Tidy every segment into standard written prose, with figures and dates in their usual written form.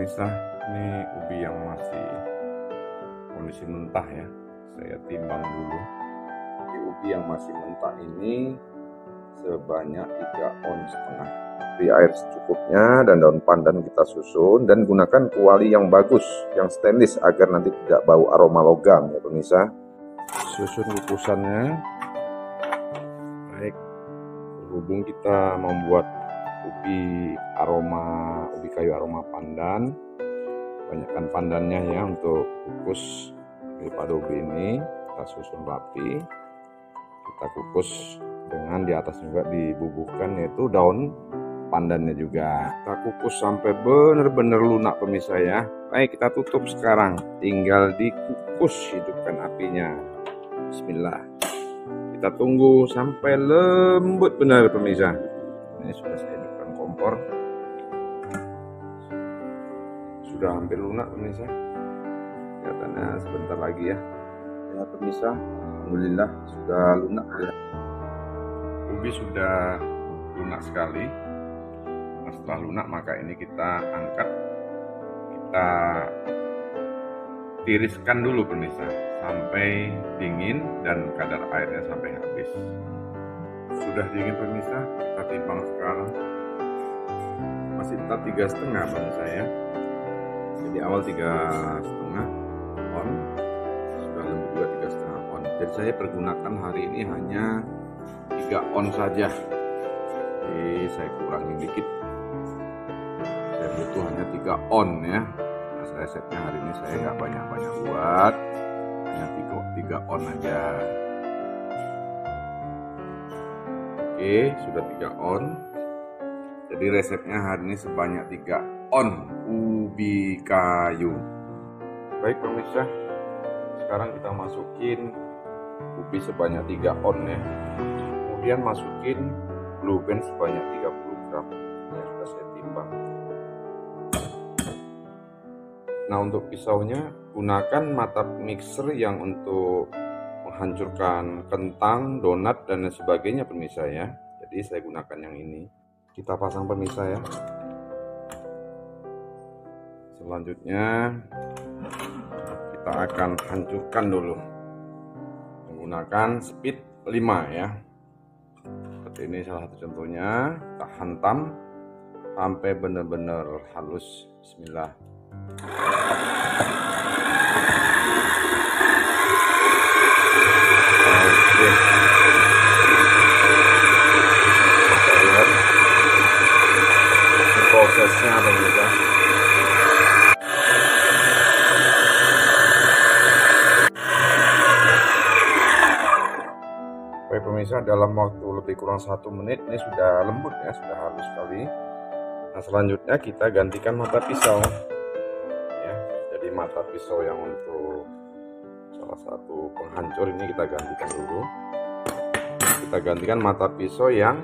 pemirsa, ini ubi yang masih kondisi mentah ya, saya timbang dulu. Di ubi yang masih mentah ini sebanyak 3,5 ons. Beri air secukupnya dan daun pandan kita susun, dan gunakan kuali yang bagus, yang stainless, agar nanti tidak bau aroma logam ya pemirsa. Susun kukusannya. Baik, berhubung kita membuat ubi kayu aroma pandan, banyakkan pandannya ya untuk kukus daripada ubi ini. Kita susun rapi, kita kukus dengan di atas juga dibubuhkan yaitu daun pandannya juga. Kita kukus sampai benar-benar lunak pemirsa ya. Baik, kita tutup sekarang, tinggal dikukus, hidupkan apinya. Bismillah, kita tunggu sampai lembut benar pemirsa. Ini sudah saya hidupkan kompor, sudah hampir lunak pemirsa, kelihatannya sebentar lagi ya. Ya pemirsa, alhamdulillah sudah lunak ya. Ubi sudah lunak sekali. Nah, setelah lunak maka ini kita angkat, kita tiriskan dulu pemirsa sampai dingin dan kadar airnya sampai habis. Sudah dingin pemirsa, kita timbang sekarang. Masih tetap 3,5 pemirsa ya. Jadi awal 3,5 on, sudah lembut juga 3,5 on. Jadi saya pergunakan hari ini hanya 3 on saja. Jadi saya kurangi dikit. Saya butuh hanya 3 on ya. Nah, saya setnya hari ini saya nggak banyak-banyak buat, hanya 3 on aja. Oke, sudah 3 on. Jadi resepnya hari ini sebanyak 3 on ubi kayu. Baik pemirsa, sekarang kita masukin ubi sebanyak 3 on ya. Kemudian masukin blue band sebanyak 30 gram. Ini sudah saya timbang. Nah, untuk pisaunya gunakan mata mixer yang untuk menghancurkan kentang, donat dan sebagainya pemirsa ya. Jadi saya gunakan yang ini. Kita pasang pemirsa ya. Selanjutnya kita akan hancurkan dulu menggunakan speed 5 ya. Seperti ini salah satu contohnya. Kita hantam sampai benar-benar halus. Bismillah. Oke. Lihat prosesnya pemirsa. Baik pemirsa, dalam waktu lebih kurang 1 menit ini sudah lembut ya, sudah halus sekali. Nah, selanjutnya kita gantikan mata pisau ya. Jadi mata pisau yang untuk salah satu penghancur ini kita gantikan dulu. Kita gantikan mata pisau yang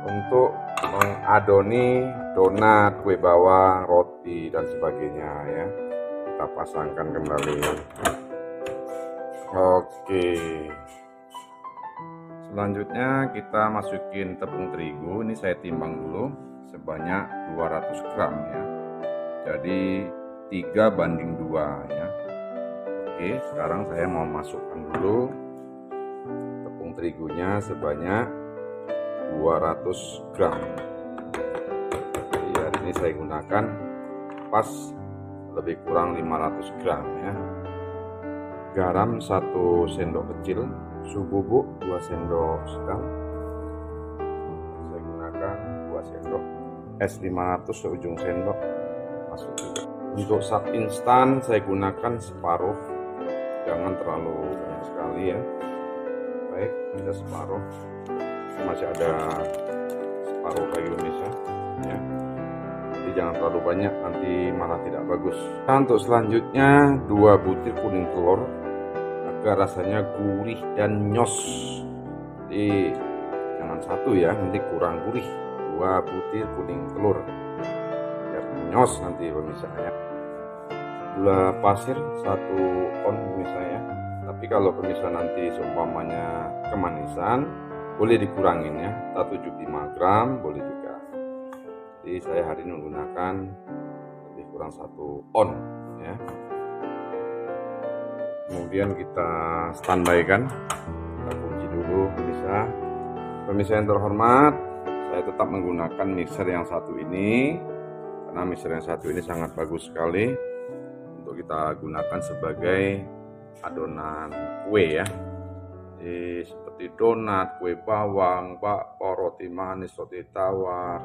untuk mengadoni donat, kue bawang, roti dan sebagainya ya. Kita pasangkan kembali. Oke. Selanjutnya kita masukin tepung terigu. Ini saya timbang dulu sebanyak 200 gram ya. Jadi 3:2 ya. Oke, sekarang saya mau masukkan dulu tepung terigunya sebanyak 200 gram. Jadi hari ini saya gunakan pas lebih kurang 500 gram ya. Garam 1 sendok kecil, susu bubuk 2 sendok sedang. Saya gunakan 2 sendok. Es 500 seujung sendok masuk juga. Untuk sap instan saya gunakan separuh, jangan terlalu banyak sekali ya. Baik, ada separuh, masih ada separuh lagi pemirsa ya. Jadi jangan terlalu banyak, nanti malah tidak bagus. Nah, untuk selanjutnya 2 butir kuning telur agar rasanya gurih dan nyos. Jadi jangan 1 ya, nanti kurang gurih. 2 butir kuning telur biar nyos nanti pemirsa ya. Gula pasir 1 on pemirsa ya. Tapi kalau pemirsa nanti seumpamanya kemanisan, boleh dikurangin ya, 75 gram boleh juga. Jadi saya hari ini menggunakan lebih kurang 1 on ya. Kemudian kita standby kan, kita kunci dulu pemirsa. Pemirsa yang terhormat, saya tetap menggunakan mixer yang satu ini karena mixer yang satu ini sangat bagus sekali untuk kita gunakan sebagai adonan kue ya. Jadi seperti donat, kue bawang, bakpao, roti manis, roti tawar,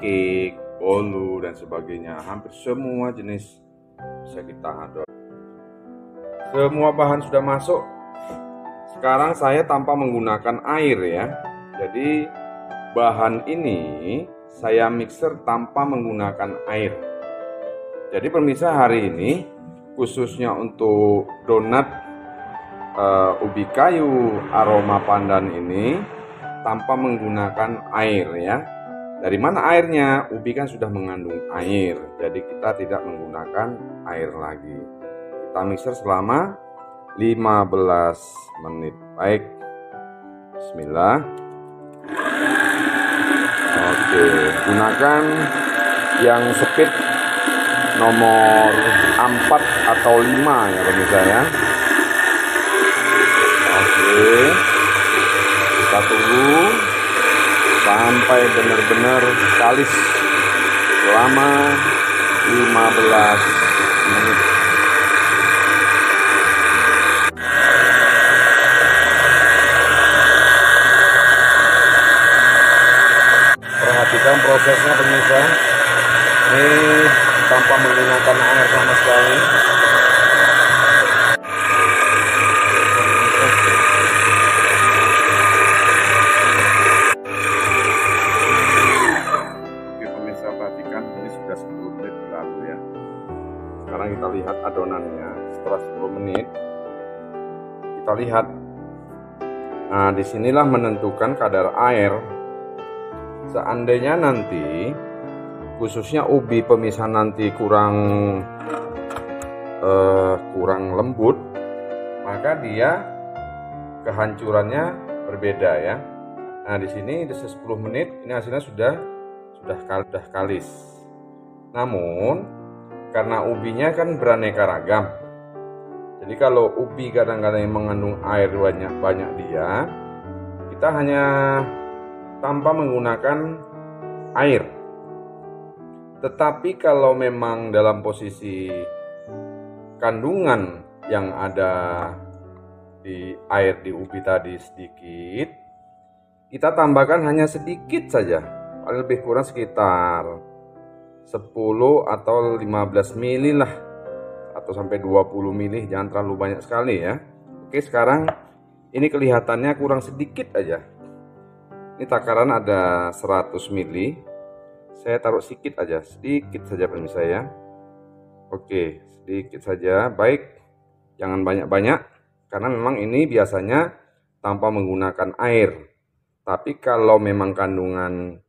cake, bolu dan sebagainya. Hampir semua jenis bisa kita adon. Semua bahan sudah masuk. Sekarang saya tanpa menggunakan air ya. Jadi bahan ini saya mixer tanpa menggunakan air. Jadi pemirsa, hari ini khususnya untuk donat ubi kayu aroma pandan ini tanpa menggunakan air ya. Dari mana airnya? Ubi kan sudah mengandung air, jadi kita tidak menggunakan air lagi. Kita mixer selama 15 menit. Baik, bismillah. Oke, gunakan yang speed nomor 4 atau 5 ya pemirsa ya. Oke, kita tunggu sampai benar-benar kalis selama 15 menit. Perhatikan prosesnya pemirsa, ini tanpa menggunakan air sama sekali. Oke pemirsa, perhatikan ini sudah 10 menit berlalu ya. Sekarang kita lihat adonannya setelah 10 menit. Kita lihat. Nah, disinilah menentukan kadar air. Seandainya nanti khususnya ubi pemisah nanti kurang lembut, maka dia kehancurannya berbeda ya. Nah, di sini 10 menit ini hasilnya sudah kalis. Namun karena ubinya kan beraneka ragam. Jadi kalau ubi kadang-kadang yang mengandung air banyak dia, kita hanya tanpa menggunakan air. Tetapi kalau memang dalam posisi kandungan yang ada di air di ubi tadi sedikit, kita tambahkan hanya sedikit saja, paling lebih kurang sekitar 10 atau 15 mili lah, atau sampai 20 mili, jangan terlalu banyak sekali ya. Oke, sekarang ini kelihatannya kurang sedikit aja. Ini takaran ada 100 mili. Saya taruh sedikit saja pemirsa ya. Oke, sedikit saja. Baik, jangan banyak-banyak karena memang ini biasanya tanpa menggunakan air. Tapi kalau memang kandungan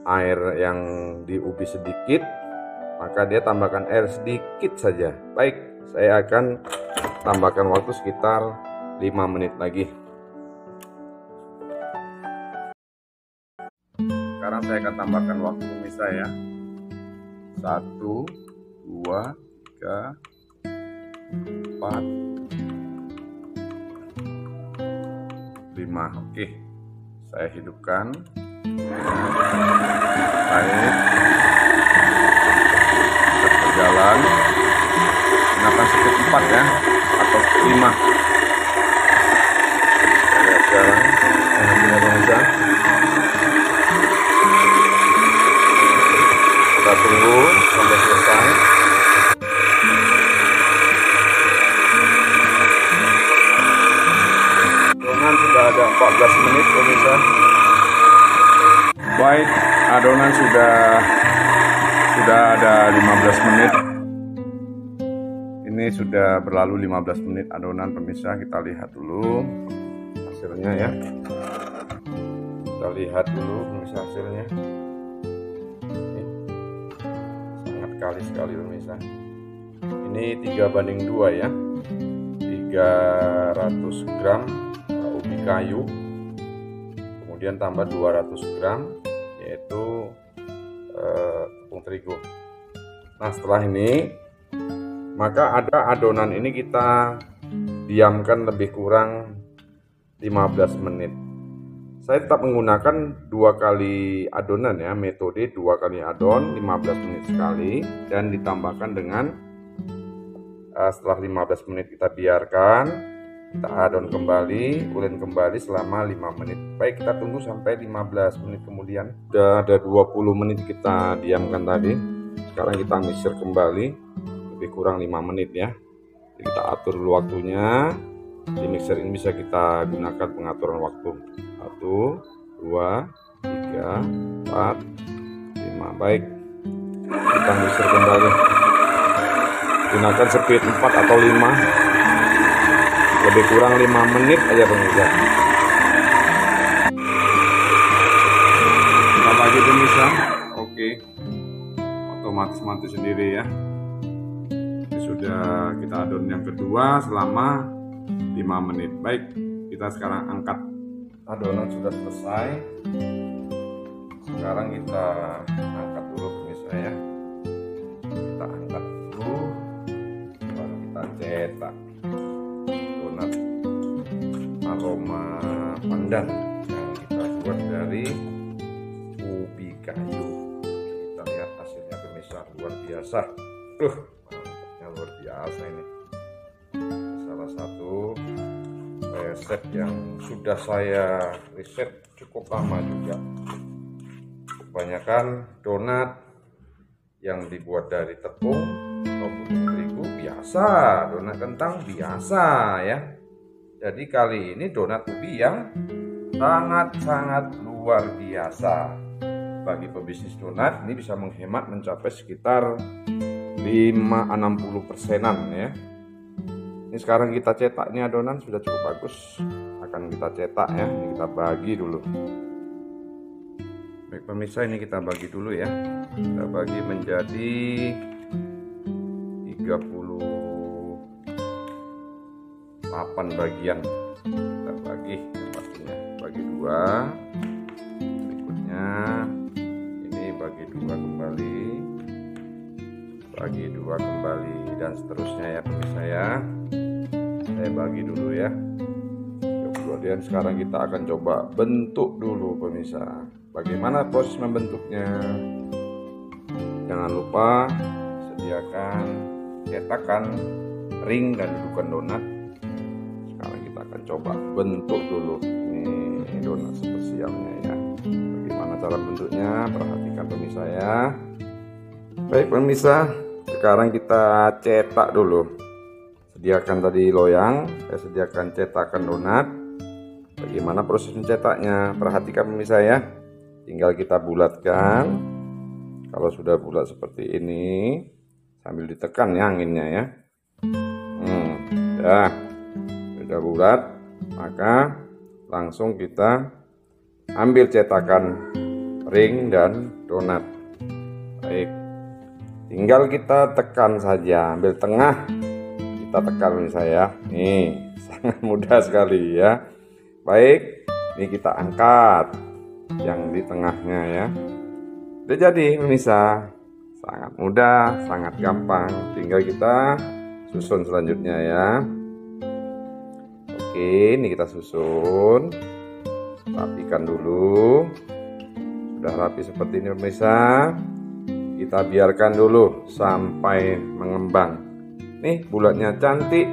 air yang di ubi sedikit, maka dia tambahkan air sedikit saja. Baik, saya akan tambahkan waktu sekitar 5 menit lagi. Sekarang saya akan tambahkan waktu pemirsa ya. 1, 2, 3, 4, 5. Oke, saya hidupkan. Baik, kita berjalan. Gunakan speed 4 ya, atau 5. Lihat sekarang hasilnya pemirsa. Kita tunggu sampai selesai. Adonan sudah ada 14 menit pemirsa. Baik, adonan sudah ada 15 menit. Ini sudah berlalu 15 menit adonan pemirsa. Kita lihat dulu hasilnya ya. Kita lihat dulu pemirsa hasilnya. Kali sekali pemirsa. Ini 3:2 ya. 300 gram ubi kayu, kemudian tambah 200 gram yaitu tepung terigu. Nah, setelah ini maka adonan ini kita diamkan lebih kurang 15 menit. Saya tetap menggunakan 2 kali adonan ya, metode 2 kali adon 15 menit sekali, dan ditambahkan dengan setelah 15 menit kita biarkan, kita adon kembali, ulin kembali selama 5 menit. Baik, kita tunggu sampai 15 menit kemudian. Sudah ada 20 menit kita diamkan tadi. Sekarang kita mixer kembali lebih kurang 5 menit ya. Jadi kita atur dulu waktunya. Di mixer ini bisa kita gunakan pengaturan waktu. 1, 2, 3, 4, 5. Baik, kita mixer kembali. Gunakan speed 4 atau 5. Lebih kurang 5 menit aja pemirsa. Kita bagi pemirsa. Oke, otomatis mati sendiri ya. Ini sudah kita adon yang kedua selama 5 menit. Baik, kita sekarang angkat. Adonan sudah selesai. Sekarang kita angkat dulu pemirsa ya. Kita angkat dulu, baru kita cetak donat aroma pandan yang kita buat dari ubi kayu. Kita lihat hasilnya pemirsa, luar biasa. Mantapnya luar biasa ini. Salah satu resep yang sudah saya riset cukup lama juga. Kebanyakan donat yang dibuat dari tepung maupun terigu biasa, donat kentang biasa ya. Jadi kali ini donat ubi yang sangat-sangat luar biasa. Bagi pebisnis donat ini bisa menghemat mencapai sekitar 60%-an ya. Ini sekarang kita cetak, ini adonan sudah cukup bagus, akan kita cetak ya. Ini kita bagi dulu. Baik pemirsa, ini kita bagi dulu ya. Kita bagi menjadi 38 bagian. Kita bagi pastinya, bagi 2. Berikutnya ini bagi 2 kembali, bagi 2 kembali, dan seterusnya ya pemirsa ya. Saya bagi dulu ya. Kemudian sekarang kita akan coba bentuk dulu pemirsa. Bagaimana proses membentuknya? Jangan lupa sediakan cetakan, ring, dan dudukan donat. Sekarang kita akan coba bentuk dulu. Ini donat seperti siamnya ya. Bagaimana cara bentuknya? Perhatikan pemirsa ya. Baik pemirsa, sekarang kita cetak dulu. Sediakan tadi loyang, saya sediakan cetakan donat. Bagaimana proses mencetaknya? Perhatikan pemirsa ya. Tinggal kita bulatkan. Kalau sudah bulat seperti ini, sambil ditekan ya anginnya ya. Ya, sudah bulat, maka langsung kita ambil cetakan ring dan donat. Baik, tinggal kita tekan saja, ambil tengah. Kita tekan saya, nih sangat mudah sekali ya. Baik, ini kita angkat yang di tengahnya ya. Udah jadi pemirsa, sangat mudah, sangat gampang. Tinggal kita susun selanjutnya ya. Oke, ini kita susun, rapikan dulu. Sudah rapi seperti ini pemirsa, kita biarkan dulu sampai mengembang. Nih bulatnya cantik,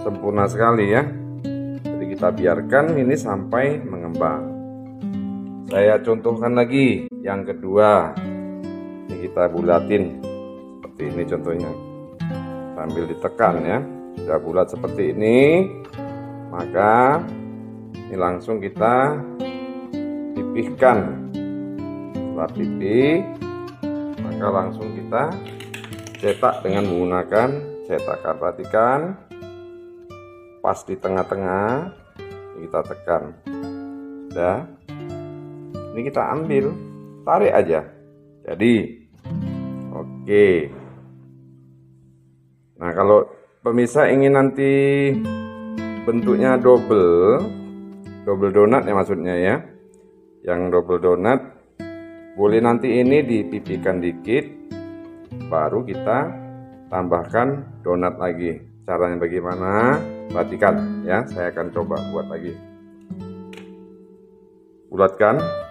sempurna sekali ya. Jadi kita biarkan ini sampai mengembang. Saya contohkan lagi yang kedua. Ini kita bulatin seperti ini contohnya, sambil ditekan ya. Sudah bulat seperti ini, maka ini langsung kita pipihkan. Setelah pipih, maka langsung kita cetak dengan menggunakan cetakan. Perhatikan, pas di tengah-tengah, kita tekan. Sudah, ini kita ambil, tarik aja. Jadi, oke. Nah, kalau pemirsa ingin nanti bentuknya double donat ya maksudnya ya. Yang double donat, boleh nanti ini dipipihkan dikit, baru kita tambahkan donat lagi. Caranya bagaimana? Perhatikan ya, saya akan coba buat lagi. Bulatkan